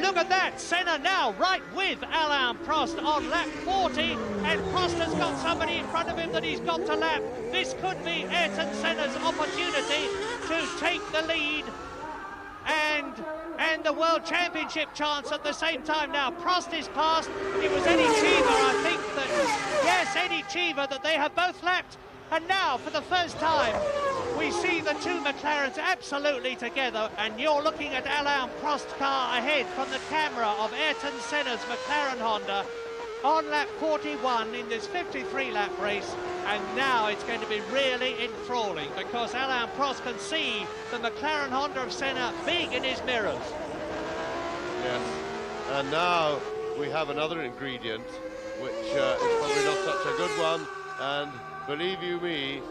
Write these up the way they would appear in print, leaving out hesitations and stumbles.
And look at that, Senna now right with Alain Prost on lap 40, and Prost has got somebody in front of him that he's got to lap. This could be Ayrton Senna's opportunity to take the lead and the World Championship chance at the same time. Now Prost is past. It was Eddie Cheever, I think that, yes, Eddie Cheever, that they have both lapped. And now, for the first time, we see the two McLarens absolutely together, and you're looking at Alain Prost's car ahead from the camera of Ayrton Senna's McLaren Honda on lap 41 in this 53-lap race. And now it's going to be really enthralling, because Alain Prost can see the McLaren Honda of Senna big in his mirrors. Yes, and now we have another ingredient, which is probably not such a good one, and believe you me,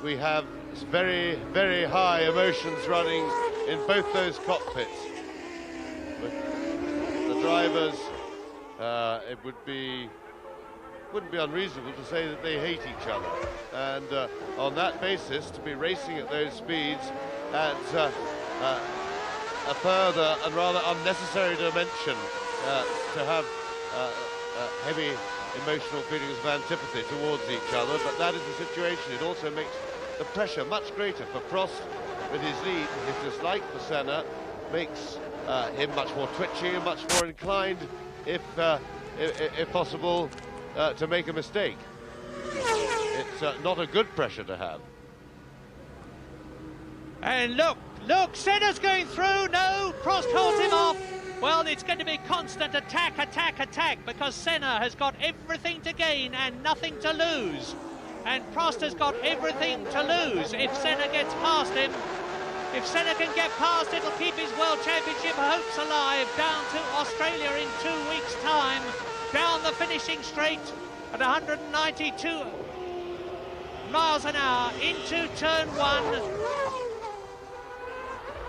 we have very, very high emotions running in both those cockpits. The drivers, it wouldn't be unreasonable to say that they hate each other. And on that basis, to be racing at those speeds at a further and rather unnecessary dimension, to have heavy emotional feelings of antipathy towards each other, but that is the situation. It also makes the pressure much greater for Prost with his lead. His dislike for Senna makes him much more twitchy and much more inclined, if possible, to make a mistake. It's not a good pressure to have. And look, Senna's going through. No, Prost holds him off. Well, it's going to be constant attack, because Senna has got everything to gain and nothing to lose. And Prost has got everything to lose if Senna gets past him. If Senna can get past, it'll keep his World Championship hopes alive down to Australia in 2 weeks' time. Down the finishing straight at 192 miles an hour into turn 1.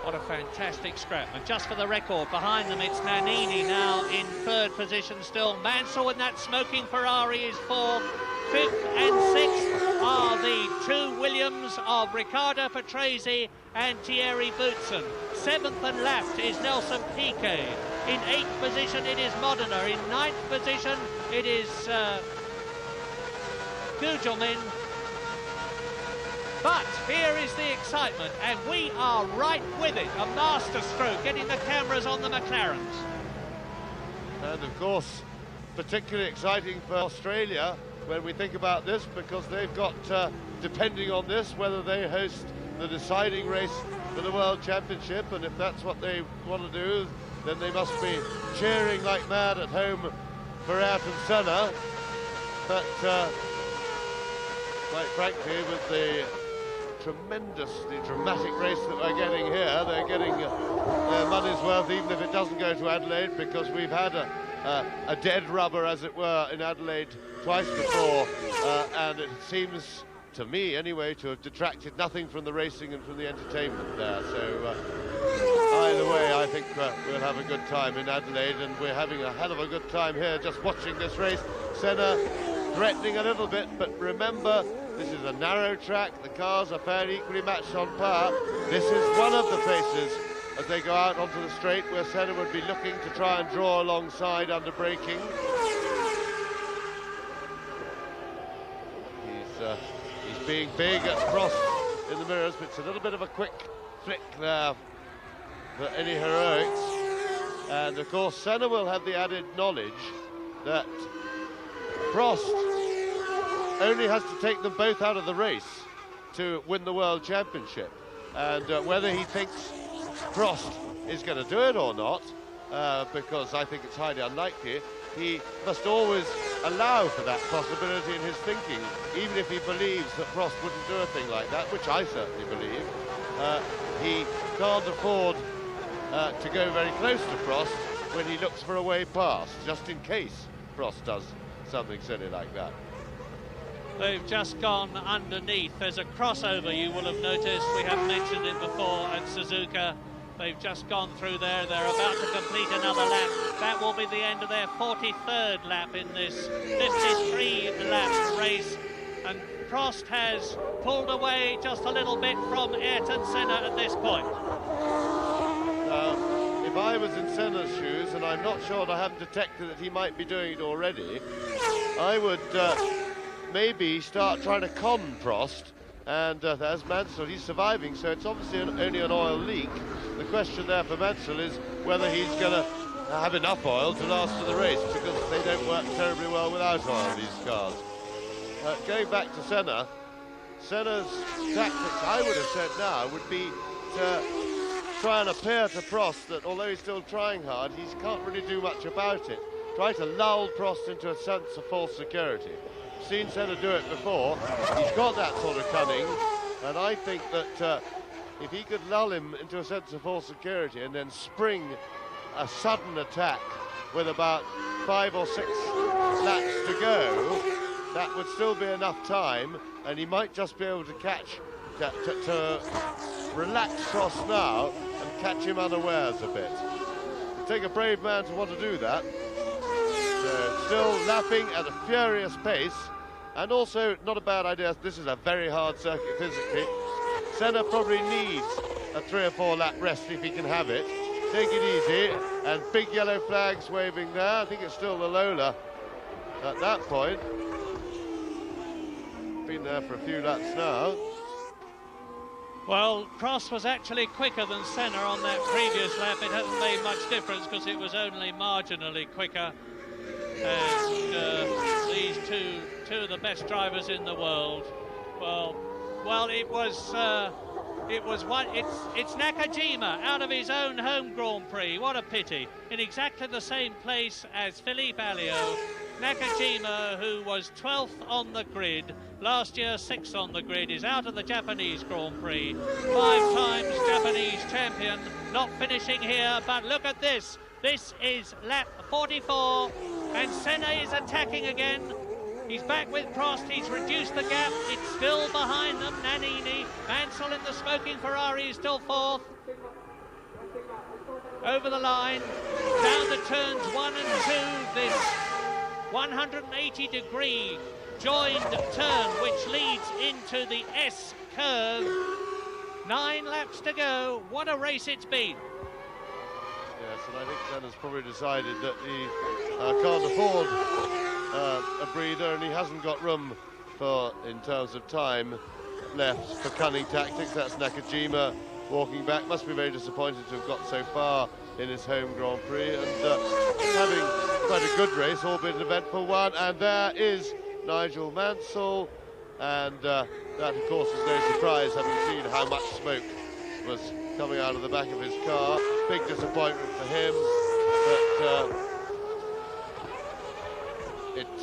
What a fantastic scrap. And just for the record, behind them it's Nannini now in 3rd position still. Mansell in that smoking Ferrari is 4th. 5th and 6th are the two Williams of Riccardo Patrese and Thierry Boutsen. 7th and last is Nelson Piquet. In 8th position it is Modena. In 9th position it is Gugelmin. But here is the excitement, and we are right with it. A masterstroke, getting the cameras on the McLarens. And of course, particularly exciting for Australia when we think about this, because they've got, depending on this, whether they host the deciding race for the World Championship, and if that's what they want to do, then they must be cheering like mad at home for Ayrton Senna. But quite frankly, with the tremendously dramatic race that we're getting here, they're getting their money's worth, even if it doesn't go to Adelaide, because we've had a dead rubber, as it were, in Adelaide twice before, and it seems, to me anyway, to have detracted nothing from the racing and from the entertainment there. So either way, I think we'll have a good time in Adelaide, and we're having a hell of a good time here just watching this race. Senna threatening a little bit, but remember, this is a narrow track. The cars are fairly equally matched on power. This is one of the places, as they go out onto the straight, where Senna would be looking to try and draw alongside under braking. He's being big at Prost in the mirrors, but it's a little bit of a quick flick there for any heroics. And of course, Senna will have the added knowledge that Prost only has to take them both out of the race to win the World Championship. And whether he thinks Prost is going to do it or not, because I think it's highly unlikely, he must always allow for that possibility in his thinking, even if he believes that Prost wouldn't do a thing like that, which I certainly believe. He can't afford to go very close to Prost when he looks for a way past, just in case Prost does something silly like that. They've just gone underneath. There's a crossover, you will have noticed. We have mentioned it before at Suzuka. They've just gone through there. They're about to complete another lap. That will be the end of their 43rd lap in this 53-lap race. And Prost has pulled away just a little bit from Ayrton Senna at this point. If I was in Senna's shoes, and I'm not sure, I haven't detected that he might be doing it already, I would maybe start trying to con Prost. And there's Mansell, he's surviving, so it's obviously only an oil leak. The question there for Mansell is whether he's going to have enough oil to last to the race, because they don't work terribly well without oil, these cars. Going back to Senna, Senna's tactics, I would have said now, would be to try and appear to Prost that although he's still trying hard, he can't really do much about it. Try to lull Prost into a sense of false security. Seen Senna do it before. He's got that sort of cunning, and I think that if he could lull him into a sense of false security and then spring a sudden attack with about 5 or 6 laps to go, that would still be enough time, and he might just be able to catch, to relax Prost now and catch him unawares a bit. It'd take a brave man to want to do that. Still lapping at a furious pace, and also not a bad idea. This is a very hard circuit physically. Senna probably needs a 3 or 4 lap rest if he can have it. Take it easy, and big yellow flags waving there. I think it's still the Lola at that point. Been there for a few laps now. Well, Prost was actually quicker than Senna on that previous lap. It hasn't made much difference because it was only marginally quicker. And these two of the best drivers in the world. Well, it's Nakajima out of his own home Grand Prix. What a pity! In exactly the same place as Philippe Alliot. Nakajima, who was 12th on the grid last year, 6th on the grid, is out of the Japanese Grand Prix. 5 times Japanese champion, not finishing here. But look at this. This is lap 44, and Senna is attacking again. He's back with Prost, he's reduced the gap, it's still behind them, Nannini. Mansell in the smoking Ferrari is still 4th. Over the line, down the turns 1 and 2, this 180-degree joined turn, which leads into the S curve. 9 laps to go, what a race it's been. Yes, and I think Senna's probably decided that he can't afford a breather, and he hasn't got room for, in terms of time left for cunning tactics. That's Nakajima walking back. Must be very disappointed to have got so far in his home Grand Prix, and having quite a good race, albeit an eventful one. And there is Nigel Mansell, and that of course is no surprise, having seen how much smoke was coming out of the back of his car. Big disappointment for him,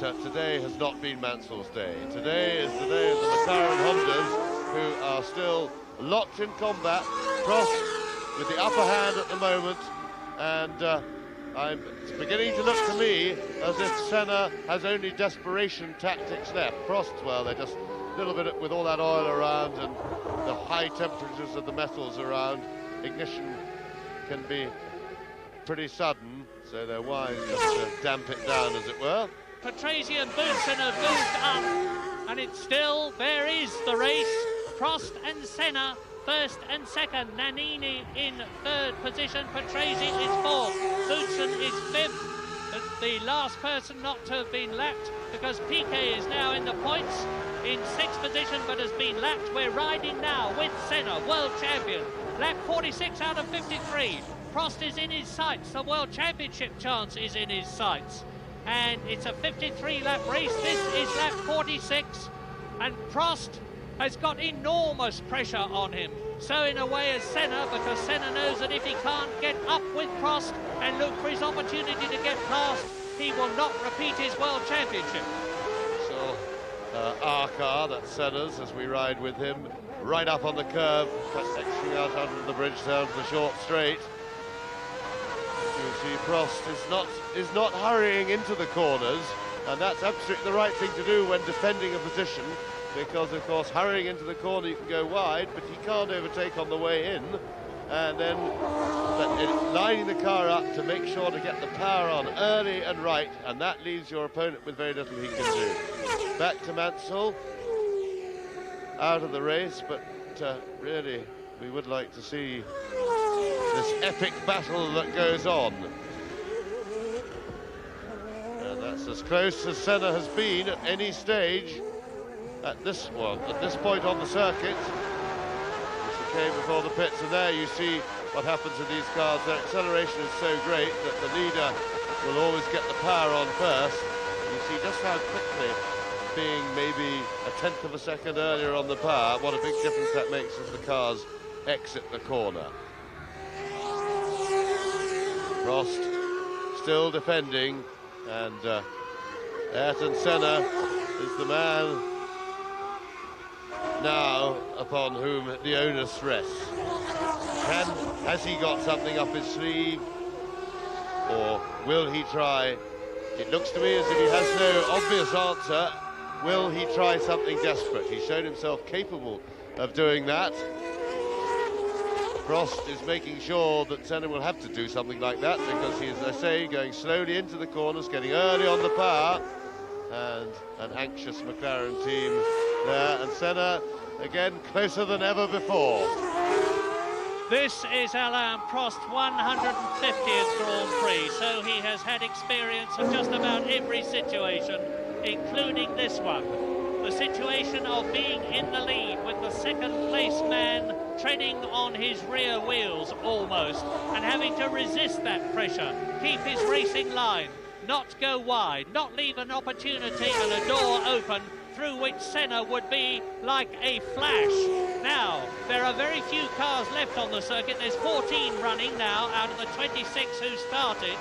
but today has not been Mansell's day. Today is the day of the McLaren Hondas, who are still locked in combat. Prost with the upper hand at the moment, and it's beginning to look to me as if Senna has only desperation tactics left. Prost, well, they're just a little bit with all that oil around and the high temperatures of the metals around. Ignition can be pretty sudden, so they're wise just to damp it down, as it were. Patrese and Boutsen have moved up, and it's still, there is the race. Prost and Senna, 1st and 2nd. Nannini in 3rd position. Patrese is 4th. Boutsen is 5th. The last person not to have been lapped, because Piquet is now in the points in 6th position, but has been lapped. We're riding now with Senna, world champion. Lap 46 out of 53. Prost is in his sights. The World Championship chance is in his sights. And it's a 53-lap race. This is lap 46. And Prost has got enormous pressure on him. So in a way as Senna, because Senna knows that if he can't get up with Prost and look for his opportunity to get past, he will not repeat his World Championship. So our car, that's Senna's, as we ride with him, right up on the curve, exiting out under the bridge down to the short straight. You see Prost is not hurrying into the corners, and that's absolutely the right thing to do when defending a position, because of course hurrying into the corner you can go wide, but he can't overtake on the way in, and then lining the car up to make sure to get the power on early and right, and that leaves your opponent with very little he can do. Back to Mansell, out of the race, but really we would like to see this epic battle that goes on. And that's as close as Senna has been at any stage at this point on the circuit. This came before the pits, and there you see what happens in these cars. Their acceleration is so great that the leader will always get the power on first. You see just how quickly, being maybe a tenth of a second earlier on the power, what a big difference that makes as the cars exit the corner. Prost still defending, and Ayrton Senna is the man now upon whom the onus rests. Has he got something up his sleeve, or will he try? It looks to me as if he has no obvious answer. Will he try something desperate? He's shown himself capable of doing that. Prost is making sure that Senna will have to do something like that, because he is, as I say, going slowly into the corners, getting early on the power, and an anxious McLaren team there, and Senna again closer than ever before. This is Alain Prost, 150th Grand Prix, so he has had experience of just about every situation, including this one. The situation of being in the lead with the second place man treading on his rear wheels almost, and having to resist that pressure, keep his racing line, not go wide, not leave an opportunity and a door open through which Senna would be like a flash. Now, there are very few cars left on the circuit. There's 14 running now out of the 26 who started.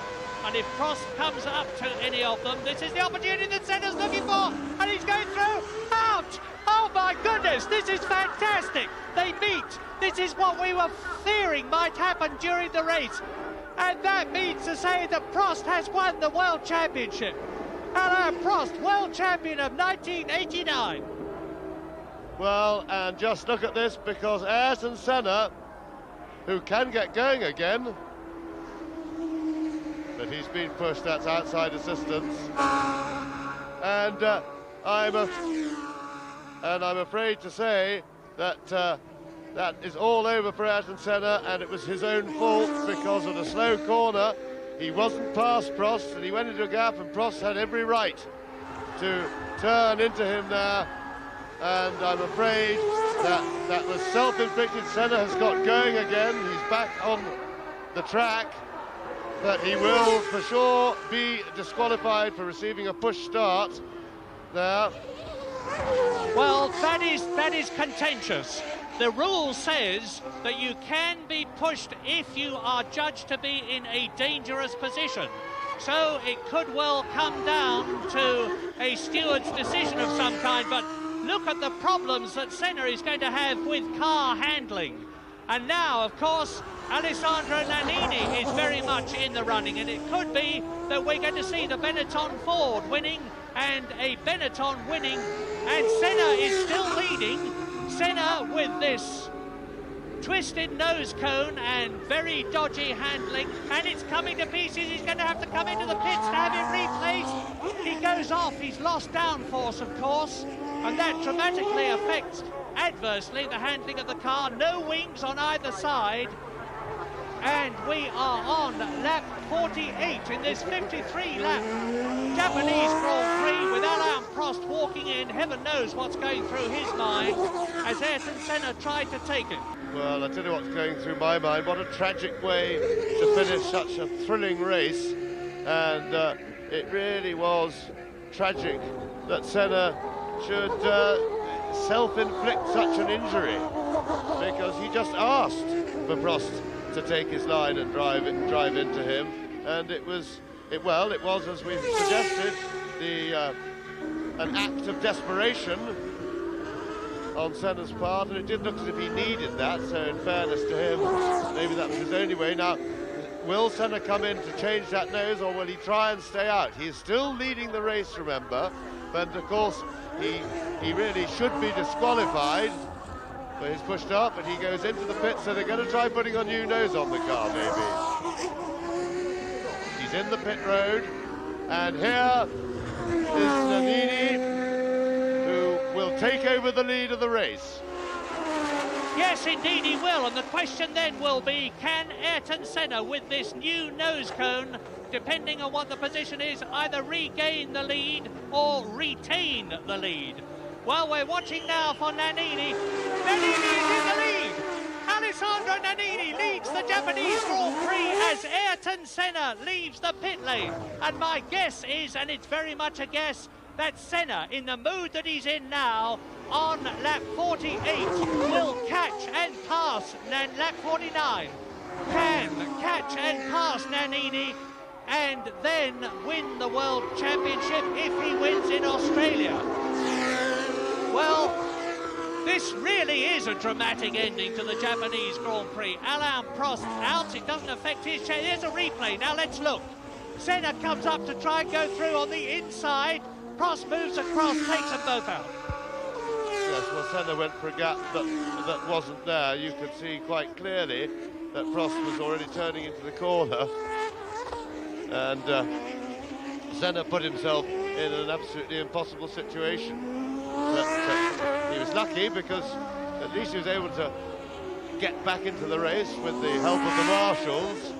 And if Prost comes up to any of them, this is the opportunity that Senna's looking for. And he's going through. Out! Oh my goodness, this is fantastic. They meet. This is what we were fearing might happen during the race. And that means to say that Prost has won the World Championship. Alain Prost, world champion of 1989. Well, and just look at this, because Ayrton Senna, who can get going again, but he's been pushed, that's outside assistance. And I'm afraid to say that that is all over for Ayrton Senna, and it was his own fault because of the slow corner. He wasn't past Prost, and he went into a gap, and Prost had every right to turn into him there. And I'm afraid that was self-inflicted. Senna has got going again. He's back on the track, but he will for sure be disqualified for receiving a push start there. Well, that is contentious. The rule says that you can be pushed if you are judged to be in a dangerous position. So it could well come down to a steward's decision of some kind, but look at the problems that Senna is going to have with car handling. And now, of course, Alessandro Nannini is very much in the running, and it could be that we're going to see the Benetton Ford winning and a Benetton winning, and Senna is still leading. Senna with this twisted nose cone and very dodgy handling, and it's coming to pieces. He's going to have to come into the pits to have it replaced. He goes off, he's lost downforce, of course, and that dramatically affects adversely the handling of the car. No wings on either side, and we are on lap 48 in this 53-lap Japanese Grand Prix, with Alain Prost walking in. Heaven knows what's going through his mind as Ayrton Senna tried to take it. Well, I'll tell you what's going through my mind. What a tragic way to finish such a thrilling race. And it really was tragic that Senna should self-inflict such an injury, because he just asked for Prost to take his line and drive into him, and it was, as we suggested, an act of desperation on Senna's part, and it did look as if he needed that. So in fairness to him, maybe that was his only way. Now, will Senna come in to change that nose, or will he try and stay out? He is still leading the race, remember, but of course he really should be disqualified for his push start, but he goes into the pit, so they're going to try putting a new nose on the car, maybe. He's in the pit road, and here is Nannini, who will take over the lead of the race. Yes, indeed he will, and the question then will be, can Ayrton Senna, with this new nose cone, depending on what the position is, either regain the lead or retain the lead? Well, we're watching now for Nannini. Nannini is in the lead! Alessandro Nannini leads the Japanese Grand Prix as Ayrton Senna leaves the pit lane. And my guess is, and it's very much a guess, that Senna, in the mood that he's in now, on lap 48, will catch and pass lap 49. Can catch and pass Nannini and then win the World Championship if he wins in Australia. Well, this really is a dramatic ending to the Japanese Grand Prix. Alain Prost out, it doesn't affect his chance. Here's a replay, now let's look. Senna comes up to try and go through on the inside. Prost moves across, takes them both out. Yes, well, Senna went for a gap that wasn't there. You could see quite clearly that Prost was already turning into the corner. And Senna put himself in an absolutely impossible situation. But he was lucky because at least he was able to get back into the race with the help of the marshals.